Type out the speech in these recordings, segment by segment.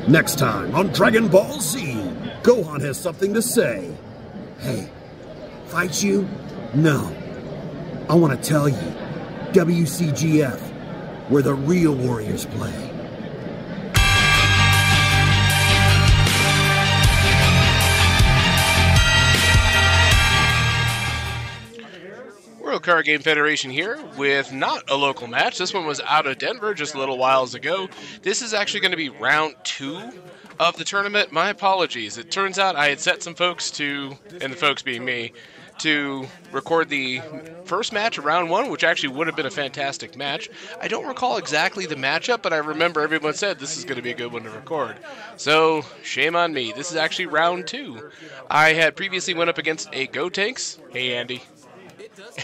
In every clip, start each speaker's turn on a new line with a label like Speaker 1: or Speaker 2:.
Speaker 1: Next time on Dragon Ball Z, Gohan has something to say. Hey, fight you? No. I want to tell you, WCGF, where the real warriors play.
Speaker 2: World Card Game Federation here with not a local match. This one was out of Denver just a little whiles ago. This is actually going to be round 2 of the tournament. My apologies. It turns out I had set some folks to, and the folks being me, to record the first match of round 1, which actually would have been a fantastic match. I don't recall exactly the matchup, but I remember everyone said this is going to be a good one to record. So, shame on me. This is actually round 2. I had previously went up against a Gotenks. Hey, Andy.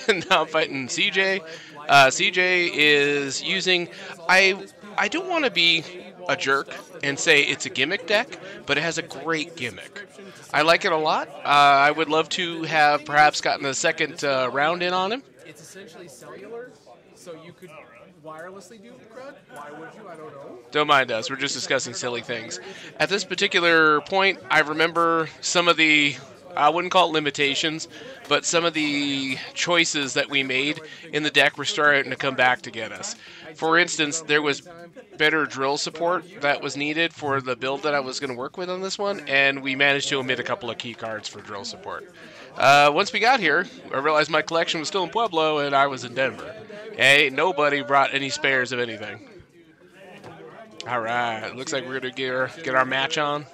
Speaker 2: And now I'm fighting CJ. CJ is using... I don't want to be a jerk and say it's a gimmick deck, but it has a great gimmick. I like it a lot. I would love to have perhaps gotten a second round in on him.
Speaker 3: It's essentially cellular, so you could wirelessly do the crud. Why would you? I don't know.
Speaker 2: Don't mind us. We're just discussing silly things. At this particular point, I remember some of the... I wouldn't call it limitations, but some of the choices that we made in the deck were starting to come back to get us. For instance, there was better drill support that was needed for the build that I was going to work with on this one, and we managed to omit a couple of key cards for drill support. Once we got here, I realized my collection was still in Pueblo, and I was in Denver. Hey, nobody brought any spares of anything. All right, looks like we're going to get our match on.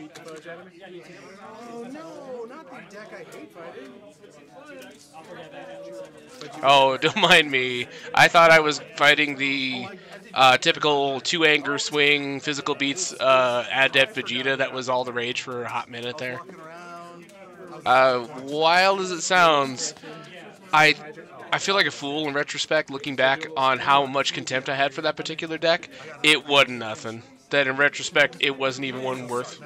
Speaker 2: Oh, don't mind me. I thought I was fighting the typical 2-anger swing, physical beats, Adept Vegeta. That was all the rage for a hot minute there. Wild as it sounds, I feel like a fool in retrospect looking back on how much contempt I had for that particular deck. It wasn't nothing. That in retrospect, it wasn't even one worth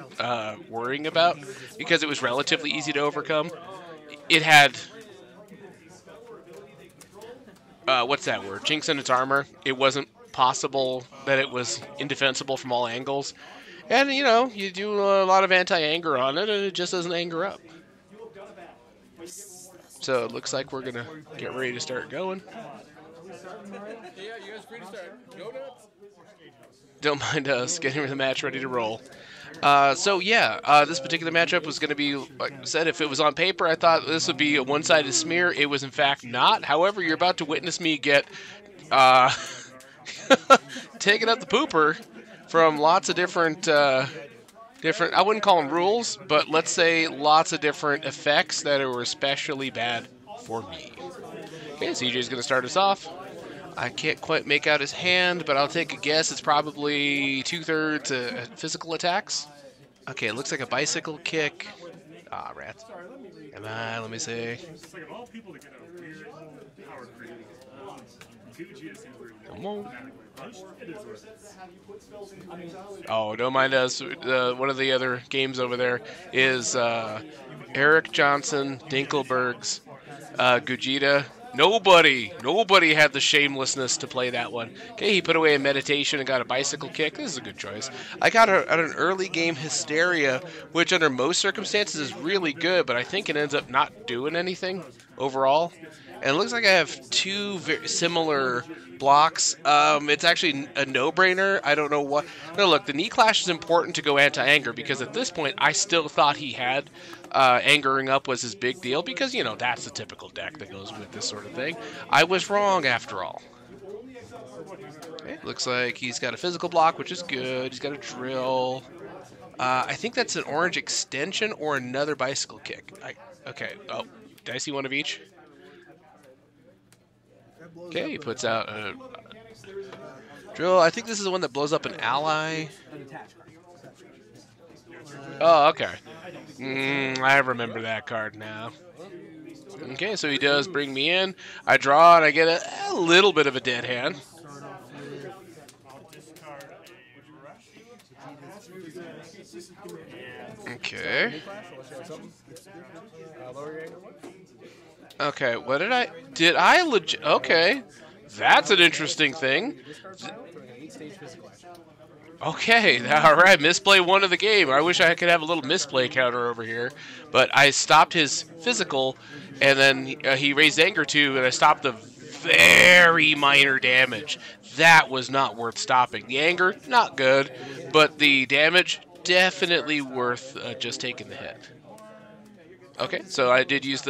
Speaker 2: worrying about because it was relatively easy to overcome. It had... what's that word? Chinks in its armor. It wasn't possible that it was indefensible from all angles. And, you know, you do a lot of anti-anger on it, and it just doesn't anger up. So it looks like we're going to get ready to start going.
Speaker 3: Yeah, you guys free to start. Go nuts.
Speaker 2: Don't mind us getting the match ready to roll. So yeah, this particular matchup was going to be, like I said, if it was on paper, I thought this would be a one-sided smear. It was in fact not. However, you're about to witness me get taking up the pooper from lots of different, I wouldn't call them rules, but let's say lots of different effects that were especially bad for me. Okay, CJ's going to start us off. I can't quite make out his hand, but I'll take a guess. It's probably 2/3 physical attacks. Okay, it looks like a bicycle kick. Ah, rats. Come on, let me see. Come on. Oh, don't mind us. One of the other games over there is Eric Johnson, Dinkelberg's Vegeta. Nobody had the shamelessness to play that one. Okay, he put away a meditation and got a bicycle kick. This is a good choice. I got an early game Hysteria, which under most circumstances is really good, but I think it ends up not doing anything overall. And it looks like I have two very similar blocks. It's actually a no-brainer. I don't know what... No, look, the knee clash is important to go anti-anger, because at this point, I still thought he had... angering up was his big deal, because, you know, that's the typical deck that goes with this sort of thing. I was wrong, after all. Okay, looks like he's got a physical block, which is good. He's got a drill. I think that's an orange extension or another bicycle kick. Okay, oh, did I see one of each? Okay, he puts out a drill. I think this is the one that blows up an ally. Oh, okay. I remember that card now. Okay, so he does bring me in. I draw and I get a little bit of a dead hand. Okay. Okay, what did I... Did I okay. That's an interesting thing. Okay, all right. Misplay one of the game. I wish I could have a little misplay counter over here, but I stopped his physical, and then he raised anger too, and I stopped the very minor damage. That was not worth stopping. The anger, not good, but the damage, definitely worth just taking the hit. Okay, so I did use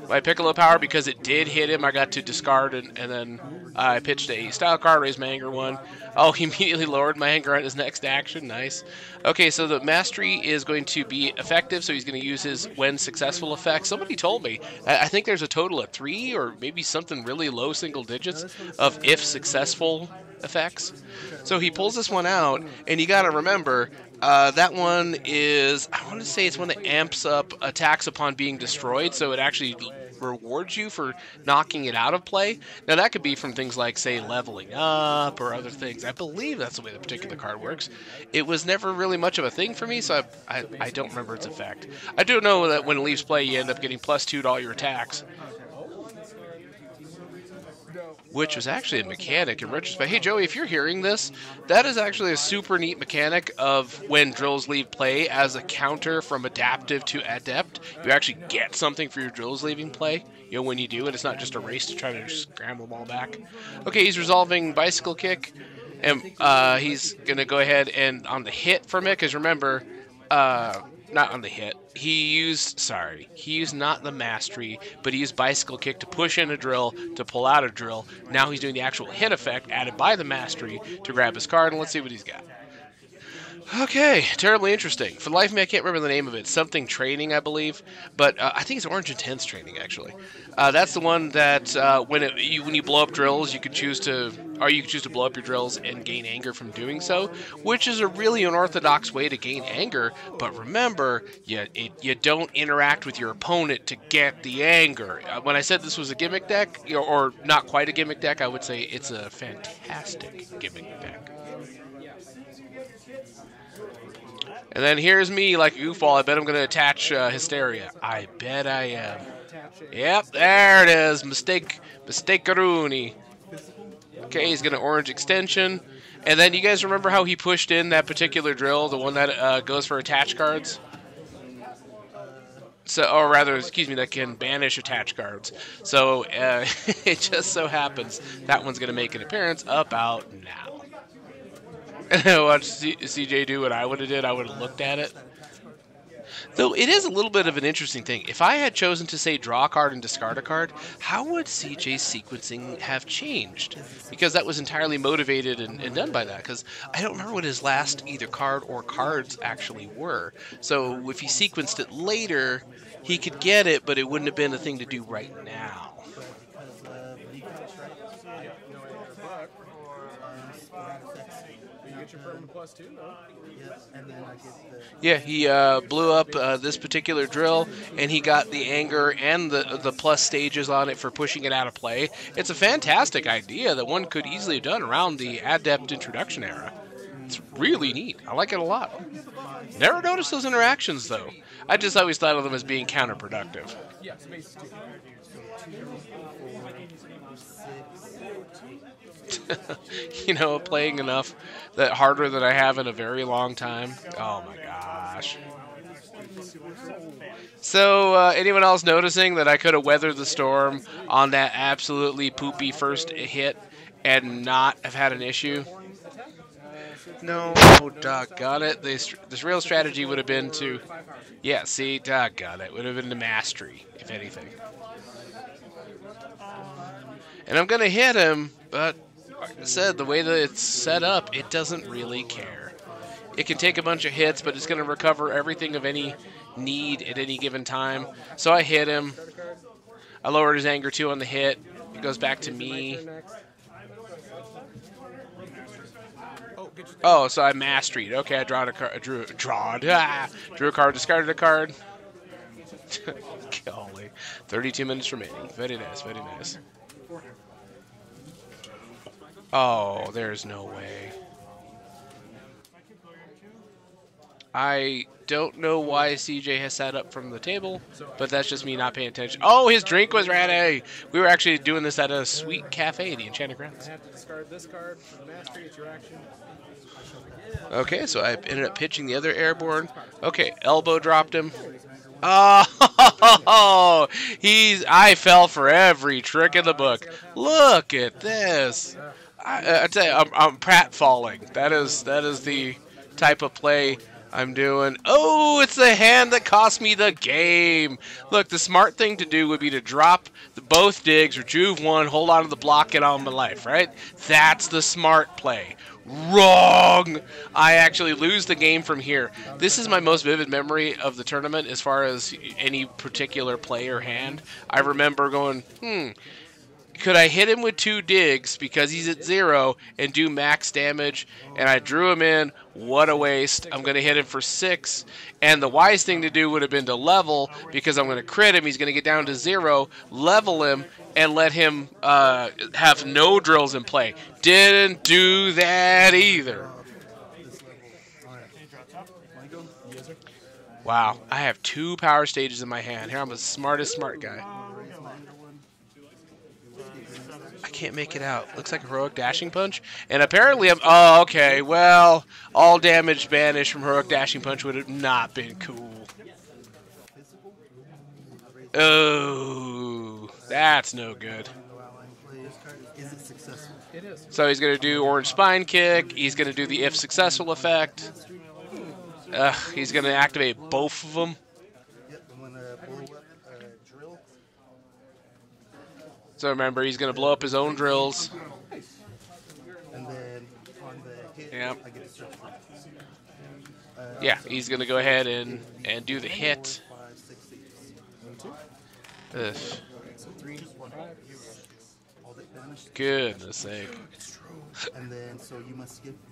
Speaker 2: my Piccolo power because it did hit him. I got to discard, and then I pitched a style card, raised my anger one. Oh, he immediately lowered my anger on his next action. Nice. Okay, so the mastery is going to be effective, so he's going to use his when successful effect. Somebody told me, I think there's a total of 3 or maybe something really low single digits of if successful effects. So he pulls this one out, and you got to remember, that one is, I want to say it's one that amps up attacks upon being destroyed, so it actually rewards you for knocking it out of play. Now that could be from things like, say, leveling up or other things. I believe that's the way the particular card works. It was never really much of a thing for me, so I don't remember its effect. I do know that when it leaves play, you end up getting +2 to all your attacks, which was actually a mechanic in retrospect. Hey, Joey, if you're hearing this, that is actually a super neat mechanic of when drills leave play as a counter from adaptive to adept. You actually get something for your drills leaving play, when you do, and it's not just a race to try to just scramble them all back. Okay, he's resolving bicycle kick, and he's going to go ahead and on the hit from it, because remember, not on the hit. He used not the mastery, but he used bicycle kick to push in a drill, to pull out a drill. Now he's doing the actual hit effect added by the mastery to grab his card, and let's see what he's got. Okay, terribly interesting. For the life of me, I can't remember the name of it. Something training, I believe, but I think it's Orange Intense training, actually. That's the one that when you blow up drills, you could choose to blow up your drills and gain anger from doing so, which is a really unorthodox way to gain anger. But remember, you don't interact with your opponent to get the anger. When I said this was a gimmick deck, or not quite a gimmick deck, I would say it's a fantastic gimmick deck. And then here's me like a goofball. I bet I'm going to attach Hysteria. I bet I am. Yep, there it is. Mistake-a-rooney. Okay, he's going to orange extension. And then you guys remember how he pushed in that particular drill, the one that goes for attach cards? So, or rather, excuse me, that can banish attach cards. So it just so happens that one's going to make an appearance about now. And I watched CJ do what I would have did. I would have looked at it. Though it is a little bit of an interesting thing. If I had chosen to, say, draw a card and discard a card, how would CJ's sequencing have changed? Because that was entirely motivated and done by that. Because I don't remember what his last either card or cards actually were. So if he sequenced it later, he could get it, but it wouldn't have been a thing to do right now. Yeah, he blew up this particular drill, and he got the anger and the plus stages on it for pushing it out of play. It's a fantastic idea that one could easily have done around the Adept introduction era. It's really neat. I like it a lot. Never noticed those interactions, though. I just always thought of them as being counterproductive. Playing enough that harder than I have in a very long time. Oh my gosh. So, anyone else noticing that I could have weathered the storm on that absolutely poopy first hit and not have had an issue? No, doggone it. This real strategy would have been to... Yeah, see, doggone it. Would have been to mastery, if anything. And I'm going to hit him, but... Like I said, the way that it's set up, it doesn't really care. It can take a bunch of hits, but it's going to recover everything of any need at any given time. So I hit him. I lowered his anger 2 on the hit. It goes back to me. Oh, so I mastered. Okay, I drew a card, discarded a card. Golly. 32 minutes remaining. Very nice, very nice. Oh, there's no way. I don't know why CJ has sat up from the table, but that's just me not paying attention. Oh, his drink was ready. We were actually doing this at a sweet cafe, the Enchanted
Speaker 3: I
Speaker 2: Grounds.
Speaker 3: have to discard this card for the mastery. It's your action.
Speaker 2: Okay, so I ended up pitching the other airborne. Okay, elbow dropped him. Oh, I fell for every trick in the book. Look at this. I tell you, I'm Pratt falling. That is the type of play I'm doing. Oh, it's the hand that cost me the game. Look, the smart thing to do would be to drop both digs, rejuve one, hold on to the block, get on my life, right? That's the smart play. Wrong! I actually lose the game from here. This is my most vivid memory of the tournament as far as any particular play or hand. I remember going, could I hit him with 2 digs because he's at 0 and do max damage? And I drew him in. What a waste. I'm going to hit him for 6. And the wise thing to do would have been to level because I'm going to crit him. He's going to get down to 0, level him, and let him have no drills in play. Didn't do that either. Wow, I have 2 power stages in my hand. Here, I'm the smartest smart guy. I can't make it out. Looks like a heroic dashing punch. And apparently I'm... Oh, okay. Well, all damage banished from heroic dashing punch would have not been cool. Oh, that's no good. So he's going to do orange spine kick. He's going to do the if successful effect. He's going to activate both of them. So remember, he's going to blow up his own drills. Yep. Yeah, he's going to go ahead and do the hit. Ugh. Goodness sake.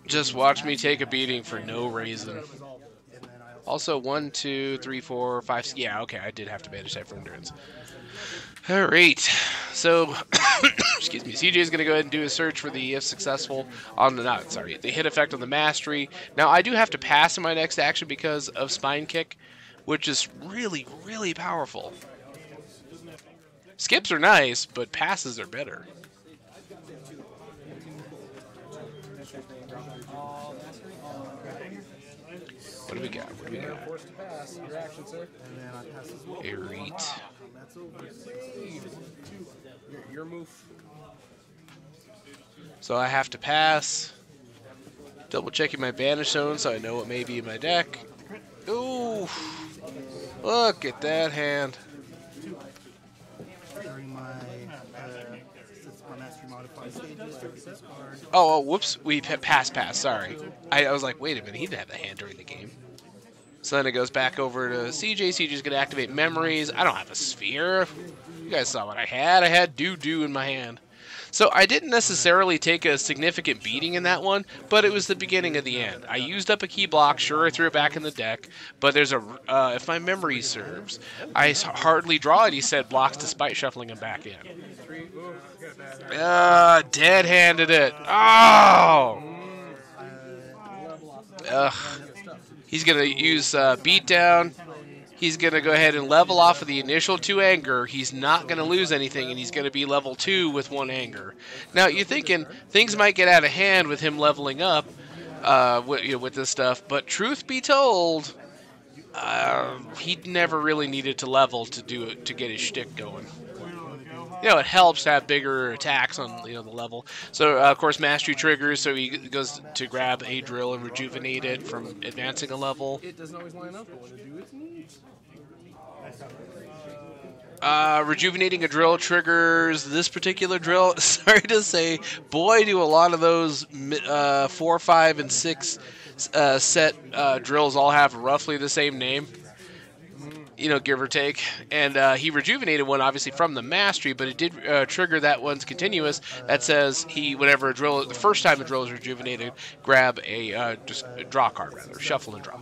Speaker 2: Just watch me take a beating for no reason. Also, 1, 2, 3, 4, 5. Yeah, okay, I did have to banish that for endurance. Alright, so, excuse me, CJ is going to go ahead and do a search for the if successful on the, the hit effect on the mastery. Now, I do have to pass in my next action because of spine kick, which is really, really powerful. Skips are nice, but passes are better. What do we got? What do we got? Alright.
Speaker 3: Your move.
Speaker 2: So I have to pass. Double checking my banish zone so I know what may be in my deck. Ooh! Look at that hand. Oh, whoops. We pass. Sorry. I was like, wait a minute. He didn't have the hand during the game. So then it goes back over to CJ. CJ's going to activate memories. I don't have a sphere. You guys saw what I had. I had doo-doo in my hand. So I didn't necessarily take a significant beating in that one, but it was the beginning of the end. I used up a key block. Sure, I threw it back in the deck, but there's a, if my memory serves, I hardly draw it, he said, blocks despite shuffling him back in. Dead-handed it. Oh! Ugh. He's going to use beatdown. He's going to go ahead and level off of the initial 2 anger. He's not going to lose anything, and he's going to be level 2 with 1 anger. Now, you're thinking things might get out of hand with him leveling up with this stuff, but truth be told, he never really needed to level to get his shtick going. You know, it helps to have bigger attacks on the level. So, of course, mastery triggers, so he goes to grab a drill and rejuvenate it from advancing a level.
Speaker 3: It doesn't always line up, but when it do, it's neat.
Speaker 2: Rejuvenating a drill triggers this particular drill. Sorry to say, boy, do a lot of those 4, 5, and 6 set drills all have roughly the same name. You know, give or take. And he rejuvenated one, obviously, from the mastery, but it did trigger that one's continuous. That says whenever the first time a drill is rejuvenated, grab just draw a card, rather. Shuffle and draw.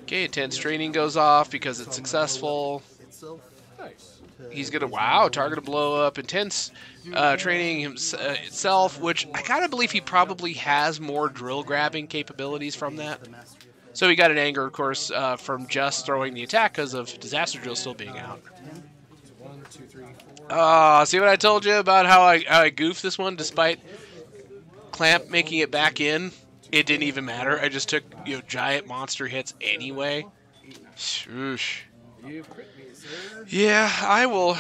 Speaker 2: Okay, intense training goes off because it's successful.
Speaker 3: Nice.
Speaker 2: He's gonna, wow, target to blow up, intense training itself, which I gotta believe he probably has more drill grabbing capabilities from that. So he got an anger, of course, from just throwing the attack because of disaster drill still being out.
Speaker 3: 1, 2, 3, 4.
Speaker 2: See what I told you about how I goofed this one, despite Clamp making it back in. It didn't even matter. I just took, you know, giant monster hits anyway. Shoosh.
Speaker 3: You've crit me, sir.
Speaker 2: Yeah, I will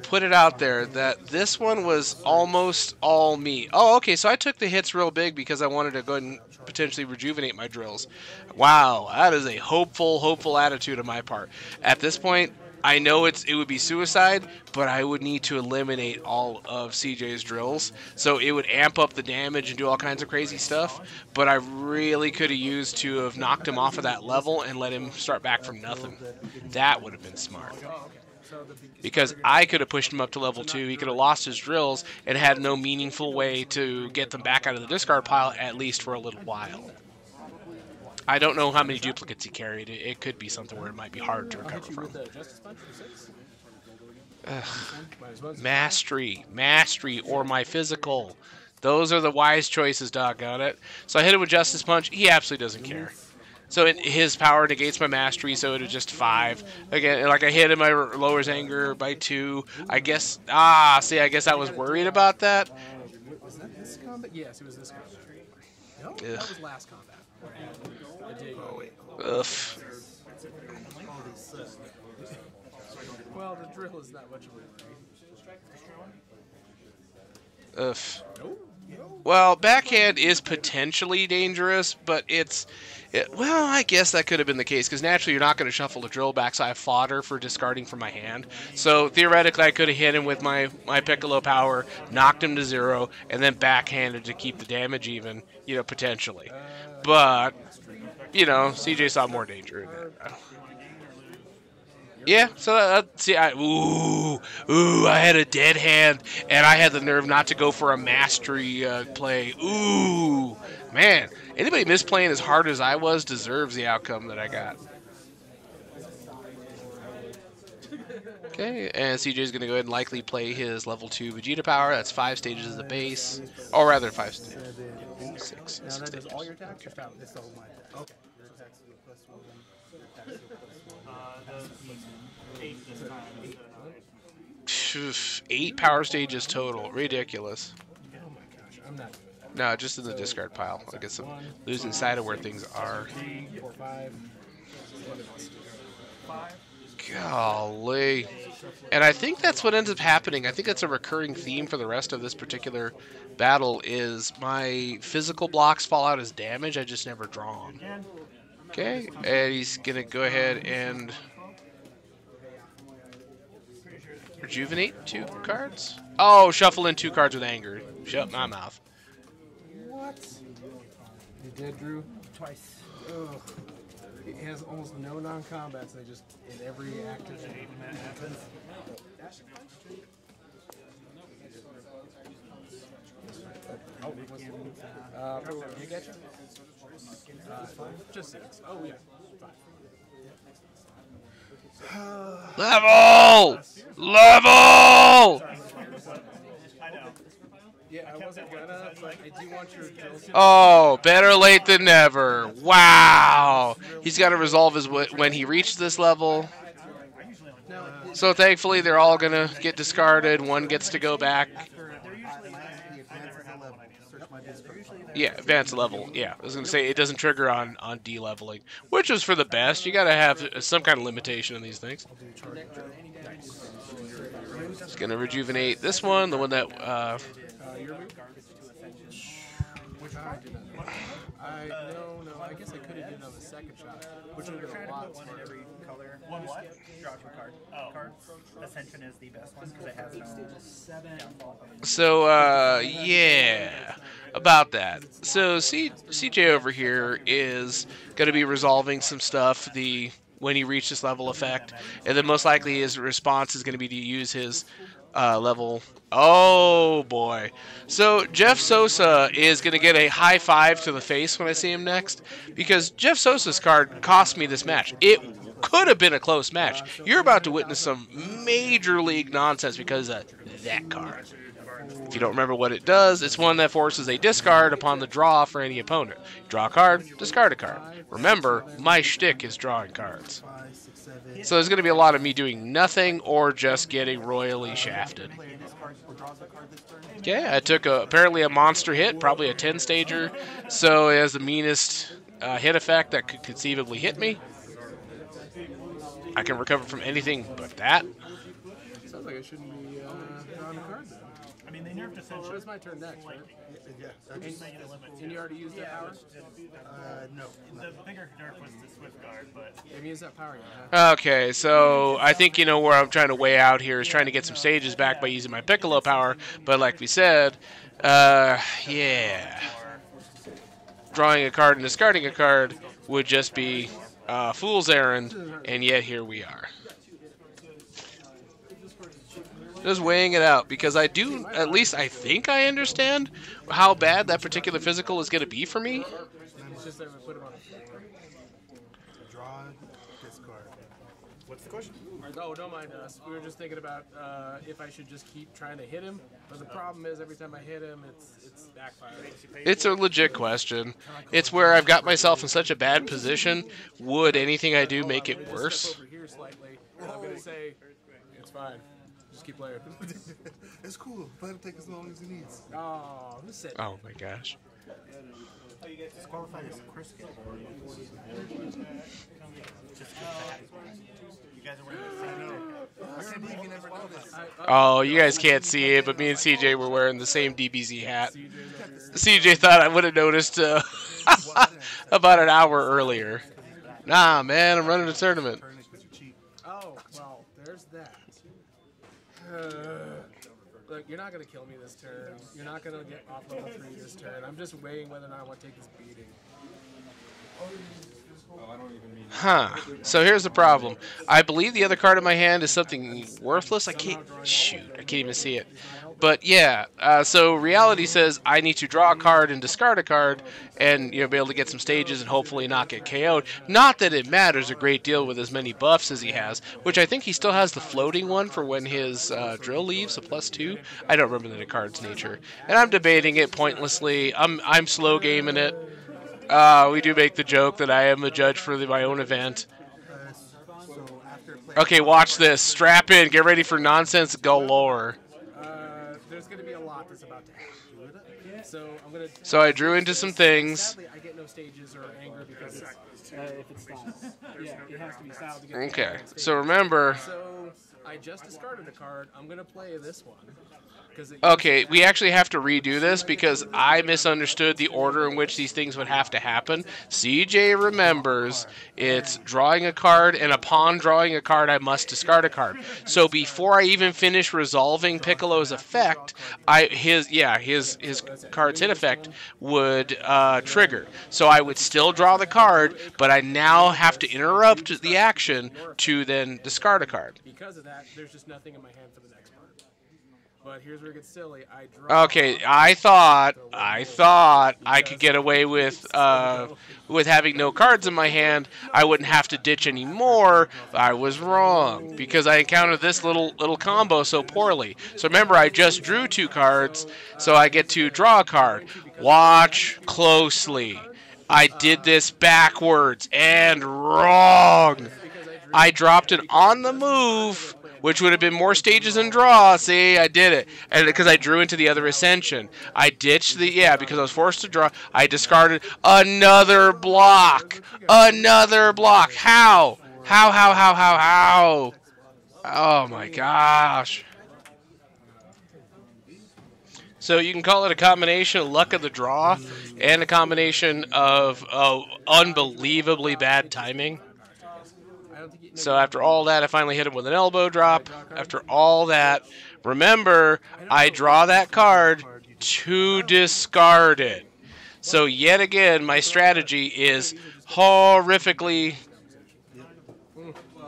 Speaker 2: put it out there that this one was almost all me. Oh, okay, so I took the hits real big because I wanted to go ahead and potentially rejuvenate my drills. Wow, that is a hopeful attitude on my part. At this point, I know it would be suicide, but I would need to eliminate all of CJ's drills. So it would amp up the damage and do all kinds of crazy stuff. But I really could have used to have knocked him off of that level and let him start back from nothing. That would have been smart. Because I could have pushed him up to level 2. He could have lost his drills and had no meaningful way to get them back out of the discard pile, at least for a little while. I don't know how many duplicates he carried. It could be something where it might be hard to recover from. Mastery, or my physical. Those are the wise choices, doggone it. So I hit him with Justice Punch. He absolutely doesn't care. So his power negates my mastery, so it is just 5. Again, like I hit him, I lowers anger by 2. I guess, see, I guess I was worried about that.
Speaker 3: Was that this combat? Yes, it was this combat. No, that was last combat.
Speaker 2: Ugh.
Speaker 3: Well, the drill is not much of a worry.
Speaker 2: Ugh. Well, backhand is potentially dangerous, but well, I guess that could have been the case, because naturally you're not going to shuffle the drill back, so I have fodder for discarding from my hand. So theoretically I could have hit him with my Piccolo power, knocked him to 0, and then backhanded to keep the damage even, you know, potentially. But, you know, CJ saw more danger in that. Yeah, so see, I had a dead hand, and I had the nerve not to go for a mastery play. Ooh, man, anybody misplaying as hard as I was deserves the outcome that I got. Okay, and CJ's going to go ahead and likely play his level 2 Vegeta power. That's 5 stages as the base, or rather 5 stages. 6 stages.
Speaker 3: All your attacks are found. This all mine. Okay.
Speaker 2: 8 power stages total. Ridiculous.
Speaker 3: Oh my gosh, I'm not doing that.
Speaker 2: No, just in the discard pile. I guess I'm losing sight of where things are.
Speaker 3: 3, 4, 5.
Speaker 2: Golly. And I think that's what ends up happening. I think that's a recurring theme for the rest of this particular battle is my physical blocks fall out as damage. I just never draw them. Okay, and he's going to go ahead and rejuvenate 2 cards. Oh, shuffle in 2 cards with anger. Shut my mouth.
Speaker 3: What? You did, Drew? Twice. Ugh. It has almost no non-combats. They just, in every activity that happens. You get you? Just 6. Oh, yeah. 5.
Speaker 2: Level! Level!
Speaker 3: Yeah, I wasn't gonna, but I do want your drills.
Speaker 2: Oh, better late than never. Wow. He's got to resolve his when he reaches this level. So thankfully they're all going to get discarded. One gets to go back. Yeah, advanced level. Yeah, I was going to say it doesn't trigger on de-leveling, which is for the best. You got to have some kind of limitation on these things. Just going to rejuvenate this one, the one that...
Speaker 3: No, I guess I could have done it on the second shot, which would have been a lot smarter.
Speaker 4: Every color. One what? Draw 2 cards. Card. Ascension is the best one because it has no downfall.
Speaker 2: So, yeah, about that. So, CJ over here is going to be resolving some stuff, when he reaches this level effect, and then most likely his response is going to be to use his level. Oh boy. So Jeff Sosa is going to get a high 5 to the face when I see him next, because Jeff Sosa's card cost me this match. It could have been a close match. You're about to witness some major league nonsense because of that card. If you don't remember what it does, it's one that forces a discard upon the draw for any opponent. Draw a card, discard a card. Remember, my shtick is drawing cards. So there's going to be a lot of me doing nothing or just getting royally shafted. Okay, I took apparently a monster hit, probably a 10-stager, so it has the meanest hit effect that could conceivably hit me. I can recover from anything but that.
Speaker 3: Sounds like I shouldn't be drawing a card then.
Speaker 4: I mean, they nerfed Ascension.
Speaker 3: So it's my turn next, right?
Speaker 5: Yeah.
Speaker 3: And you already used that power?
Speaker 5: No.
Speaker 4: The bigger nerf was the Swift Guard, but...
Speaker 3: You haven't used that power yet, huh?
Speaker 2: Okay, so I think you know where I'm trying to weigh out here is trying to get some stages back by using my Piccolo power, but like we said, yeah. Drawing a card and discarding a card would just be fool's errand, and yet here we are. Just weighing it out, because I do, at least I think I understand how bad that particular physical is going to be for me.
Speaker 3: It's just that we put him on the floor.
Speaker 5: Draw, discard.
Speaker 4: What's the question?
Speaker 3: No, don't mind us. We were just thinking about if I should just keep trying to hit him. But the problem is every time I hit him, it's backfiring.
Speaker 2: It's a legit question. It's where I've got myself in such a bad position. Would anything I do make it worse?
Speaker 3: Over here slightly, and I'm gonna say it's fine. Just keep playing.
Speaker 5: It's cool. Let him take as long as he needs.
Speaker 3: Oh, who said?
Speaker 2: Oh my gosh.
Speaker 4: Disqualified as a Crisket. You guys are wearing the same.
Speaker 5: I can't believe you never noticed.
Speaker 2: Oh, you guys can't see it, but me and CJ were wearing the same DBZ hat. CJ thought I would have noticed about an hour earlier. Nah, man, I'm running a tournament.
Speaker 3: Oh, well, there's that. Look, you're not going to kill me this turn. You're not going to get off level 3 this turn. I'm just weighing whether or not I want to take this beating.
Speaker 2: Huh. So here's the problem. I believe the other card in my hand is something worthless. I can't even see it. But yeah, so reality says I need to draw a card and discard a card and be able to get some stages and hopefully not get KO'd. Not that it matters a great deal with as many buffs as he has, which I think he still has the floating one for when his drill leaves, a +2. I don't remember the card's nature. And I'm debating it pointlessly. I'm slow gaming it. We do make the joke that I am a judge for my own event. Okay, watch this. Strap in. Get ready for nonsense galore.
Speaker 3: There's going to be a lot that's about to happen.
Speaker 2: So I drew into some things.
Speaker 3: Sadly, I get no stages or anger because it's, if it's styled. Yeah, it has to be styled to get
Speaker 2: Okay, so remember...
Speaker 3: So I just discarded a card. I'm going to play this one.
Speaker 2: Okay, we actually have to redo this because I misunderstood the order in which these things would have to happen. CJ remembers it's drawing a card, and upon drawing a card, I must discard a card. So before I even finish resolving Piccolo's effect, his card's hit effect would trigger. So I would still draw the card, but I now have to interrupt the action to then discard a card.
Speaker 3: Because of that, there's just nothing in my hand for the next part. But here's where it gets silly.
Speaker 2: Okay, I thought I could get away with having no cards in my hand. I wouldn't have to ditch anymore. I was wrong because I encountered this little combo so poorly. So remember, I just drew 2 cards, so I get to draw a card. Watch closely. I did this backwards and wrong. I dropped it on the move, which would have been more stages and draw. See, I did it. And because I drew into the other Ascension. I ditched because I was forced to draw. I discarded another block. Another block. How? How? Oh my gosh. So you can call it a combination of luck of the draw and a combination of unbelievably bad timing. So after all that, I finally hit him with an elbow drop. After all that, remember, I draw that card to discard it. So yet again, my strategy is horrifically...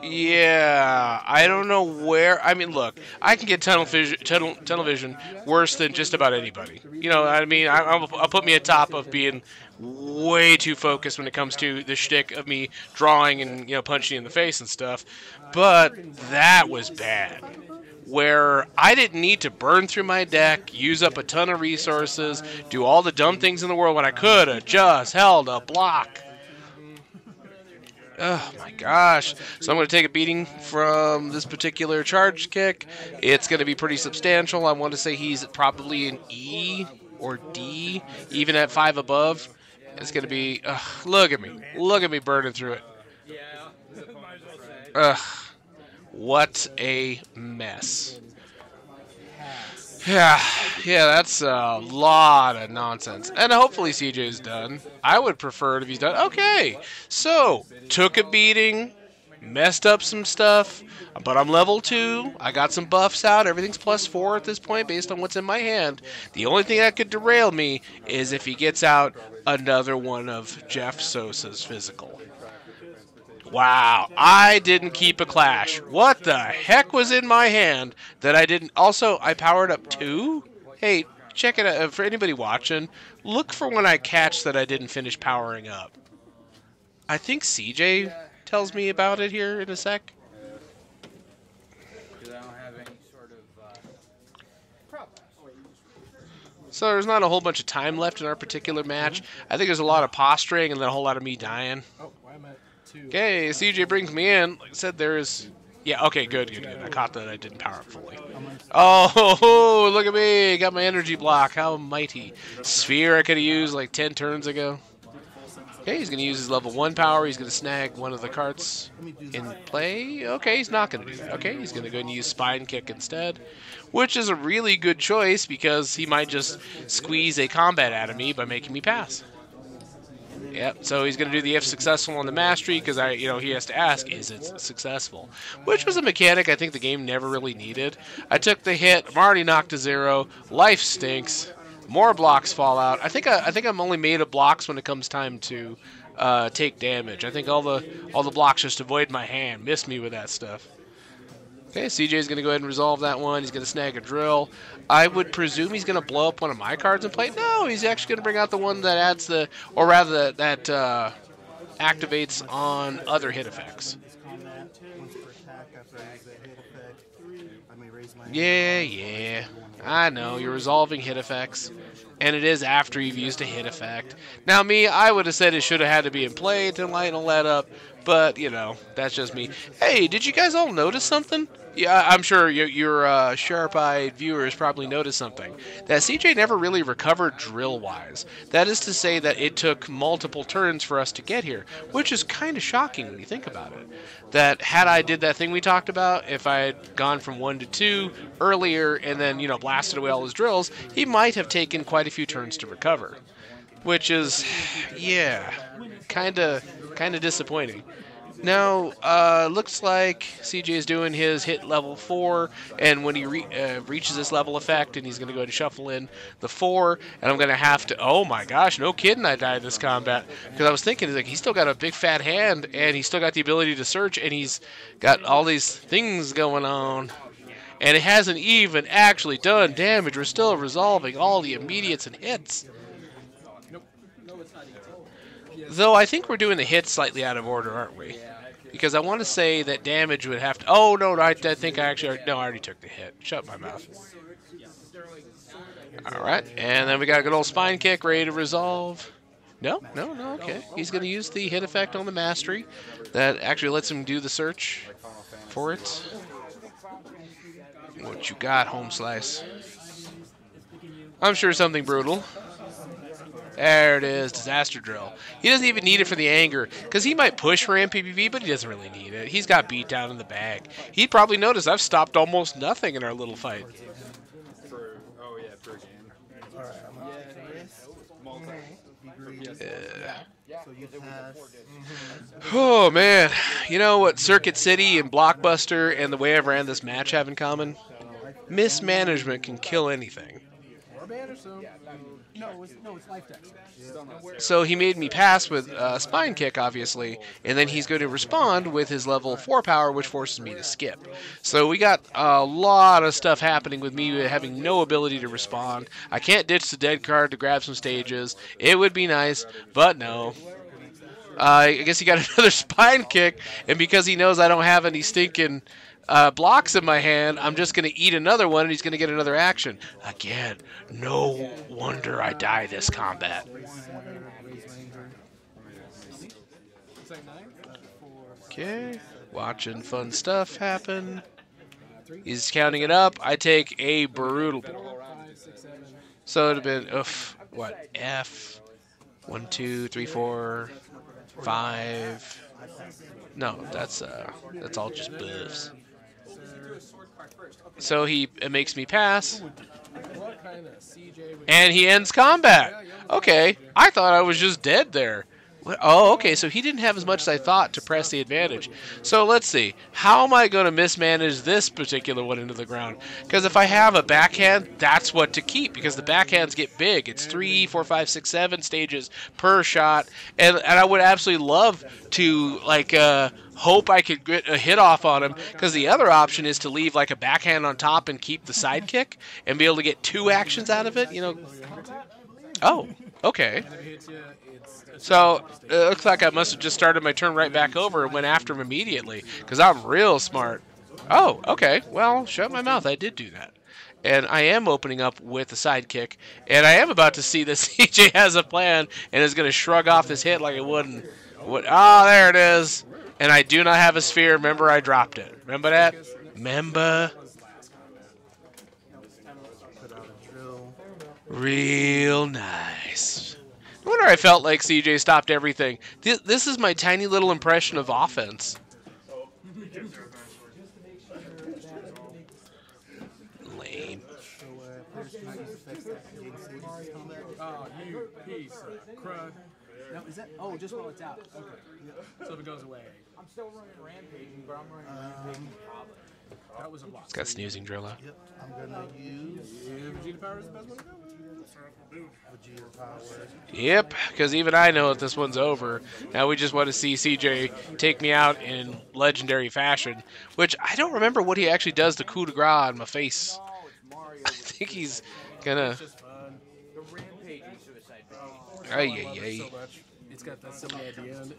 Speaker 2: Yeah, I don't know where... I mean, look, I can get tunnel vision worse than just about anybody. You know, I mean, I'll put me atop of being way too focused when it comes to the shtick of me drawing and punching in the face and stuff. But that was bad. Where I didn't need to burn through my deck, use up a ton of resources, do all the dumb things in the world when I could have just held a block. Oh my gosh. So I'm going to take a beating from this particular charge kick. It's going to be pretty substantial. I want to say he's probably an E or D, even at 5 above. It's going to be, look at me burning through it. Ugh. What a mess. Yeah, that's a lot of nonsense. And hopefully CJ's done. I would prefer it if he's done. Okay, so, took a beating, messed up some stuff, but I'm level 2. I got some buffs out. Everything's +4 at this point based on what's in my hand. The only thing that could derail me is if he gets out another one of Jeff Sosa's physical. Wow, I didn't keep a clash. What the heck was in my hand that I didn't? Also, I powered up 2? Hey, check it out. For anybody watching, look for when I catch that I didn't finish powering up. I think CJ tells me about it here in a sec. So there's not a whole bunch of time left in our particular match. I think there's a lot of posturing and then a whole lot of me dying. Okay, CJ brings me in. Like I said, there's... Yeah, okay, good. I caught that I didn't power up fully. Oh, look at me. Got my energy block. How mighty. Sphere I could have used like 10 turns ago. Okay, he's going to use his level 1 power. He's going to snag one of the carts in play. Okay, he's not going to do that. Okay, he's going to go and use Spine Kick instead, which is a really good choice because he might just squeeze a combat out of me by making me pass. Yep, so he's going to do the if successful on the mastery because he has to ask, is it successful? Which was a mechanic I think the game never really needed. I took the hit. I'm already knocked to 0. Life stinks. More blocks fall out. I think I'm only made of blocks when it comes time to take damage. I think all the blocks just avoid my hand, miss me with that stuff. Okay, CJ's going to go ahead and resolve that one. He's going to snag a drill. I would presume he's going to blow up one of my cards and play. No, he's actually going to bring out the one that adds the, or rather that activates on other hit effects. Yeah. I know, you're resolving hit effects. And it is after you've used a hit effect. Now me, I would have said it should have had to be in play to lighten all that up. But, that's just me. Hey, did you guys all notice something? Yeah, I'm sure your sharp-eyed viewers probably noticed something. That CJ never really recovered drill-wise. That is to say that it took multiple turns for us to get here, which is kind of shocking when you think about it. That had I did that thing we talked about, if I had gone from 1 to 2 earlier and then, blasted away all his drills, he might have taken quite a few turns to recover. Which is, yeah, kind of disappointing. Now, looks like CJ is doing his hit level 4, and when he reaches this level effect, and he's going to go ahead and shuffle in the 4, and I'm going to have to, oh my gosh, no kidding I died this combat, because I was thinking, he's still got a big fat hand, and he's still got the ability to search, and he's got all these things going on, and it hasn't even actually done damage. We're still resolving all the immediates and hits. Though I think we're doing the hits slightly out of order, aren't we? Because I want to say that damage would have to... Oh, no, I think I actually... No, I already took the hit. Shut my mouth. Alright, and then we got a good old Spine Kick ready to resolve. No, okay. He's going to use the hit effect on the Mastery. That actually lets him do the search for it. What you got, Home Slice? I'm sure something brutal. There it is, Disaster Drill. He doesn't even need it for the anger, because he might push for MPPV, but he doesn't really need it. He's got beat down in the bag. He'd probably notice I've stopped almost nothing in our little fight. Oh, man. You know what Circuit City and Blockbuster and the way I've ran this match have in common? Mismanagement can kill anything.
Speaker 3: No, it's life dex.
Speaker 2: So he made me pass with Spine Kick, obviously, and then he's going to respond with his level 4 power, which forces me to skip. So we got a lot of stuff happening with me having no ability to respond. I can't ditch the dead card to grab some stages. It would be nice, but no. I guess he got another Spine Kick, and because he knows I don't have any stinking blocks in my hand, I'm just going to eat another one, and he's going to get another action. Again, no wonder I die this combat. Okay, watching fun stuff happen. He's counting it up. I take a brutal blow. So it would have been, what, F? 1, 2, 3, 4, 5. No, that's all just buffs. So it makes me pass, and he ends combat. Okay, I thought I was just dead there. Oh, okay, so he didn't have as much as I thought to press the advantage. So let's see. How am I going to mismanage this particular one into the ground? Because if I have a backhand, that's what to keep, because the backhands get big. It's 3, 4, 5, 6, 7 stages per shot, and I would absolutely love to, like, hope I could get a hit off on him, because the other option is to leave, like, a backhand on top and keep the sidekick and be able to get 2 actions out of it, you know. Oh, okay. So, it looks like I must have just started my turn right back over and went after him immediately, because I'm real smart. Oh, okay. Well, shut my mouth. I did do that. And I am opening up with a sidekick, and I am about to see that CJ has a plan and is going to shrug off this hit like it wouldn't. Oh, there it is. And I do not have a sphere. Remember, I dropped it. Remember that? Remember? Real nice. I wonder I felt like CJ stopped everything. This is my tiny little impression of offense. Lame.
Speaker 3: Oh, you piece of crud. No, is that? Oh, just while it's out. Okay. So if it goes away. I'm still running rampaging, but I'm running rampaging. That was a block.
Speaker 2: It's got snoozing drill out.
Speaker 5: Yep, I'm gonna use
Speaker 3: Vegeta power is the best one to go with.
Speaker 5: Vegeta power.
Speaker 2: Yep, because even I know that this one's over. Now we just want to see CJ take me out in legendary fashion, which I don't remember what he actually does to coup de grace on my face. I think he's gonna. Ay, ay, ay.
Speaker 3: It's got that symbol at the end.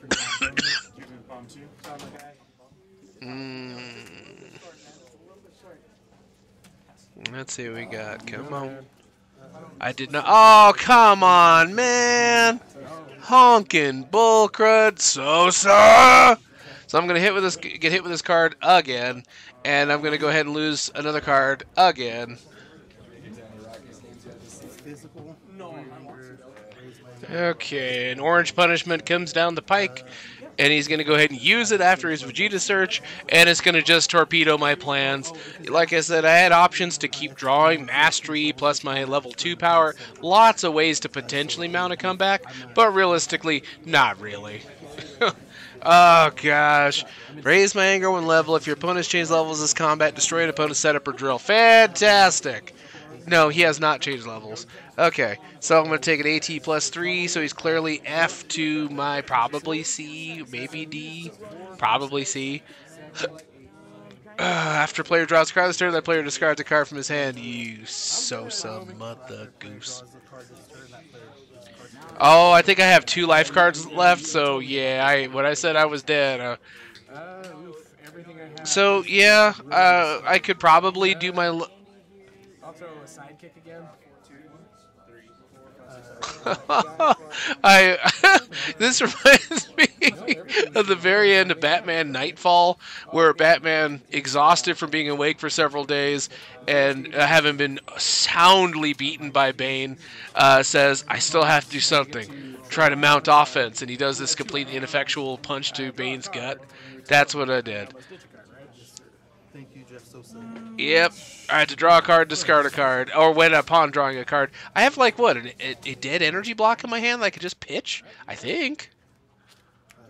Speaker 2: Let's see what we got. Come on. I did not. Oh, come on, man. Honkin' bull crud. So. So I'm gonna get hit with this card again, and I'm gonna go ahead and lose another card again. Okay, an orange punishment comes down the pike, and he's going to go ahead and use it after his Vegeta search, and it's going to just torpedo my plans. Like I said, I had options to keep drawing, mastery, plus my level 2 power. Lots of ways to potentially mount a comeback, but realistically, not really. Oh, gosh. Raise my anger when level. If your opponent's changed levels this combat, destroy an opponent's setup or drill. Fantastic. No, he has not changed levels. Okay, so I'm going to take an AT plus 3, so he's clearly F to my probably C, maybe D, probably C. After player draws a card this turn, that player discards a card from his hand. You so-some mother goose. Oh, I think I have 2 life cards left, so yeah, when I said I was dead. So yeah, I could probably do my...
Speaker 3: I'll throw a sidekick again.
Speaker 2: This reminds me of the very end of Batman Nightfall, where Batman, exhausted from being awake for several days and having been soundly beaten by Bane, says, I still have to do something. Try to mount offense. And he does this completely ineffectual punch to Bane's gut. That's what I did.
Speaker 5: Thank you, Jeff Sosa.
Speaker 2: Yep. I had to draw a card, discard a card, or when upon drawing a card. I have, like, what, a dead energy block in my hand that I could just pitch? I think.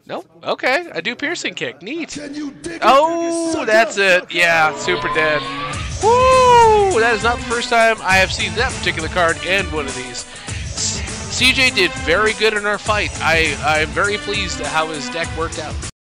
Speaker 2: Nope. Okay. I do piercing kick. Neat. Oh, that's it. Yeah, super dead. Woo! That is not the first time I have seen that particular card in one of these. CJ did very good in our fight. I'm very pleased at how his deck worked out.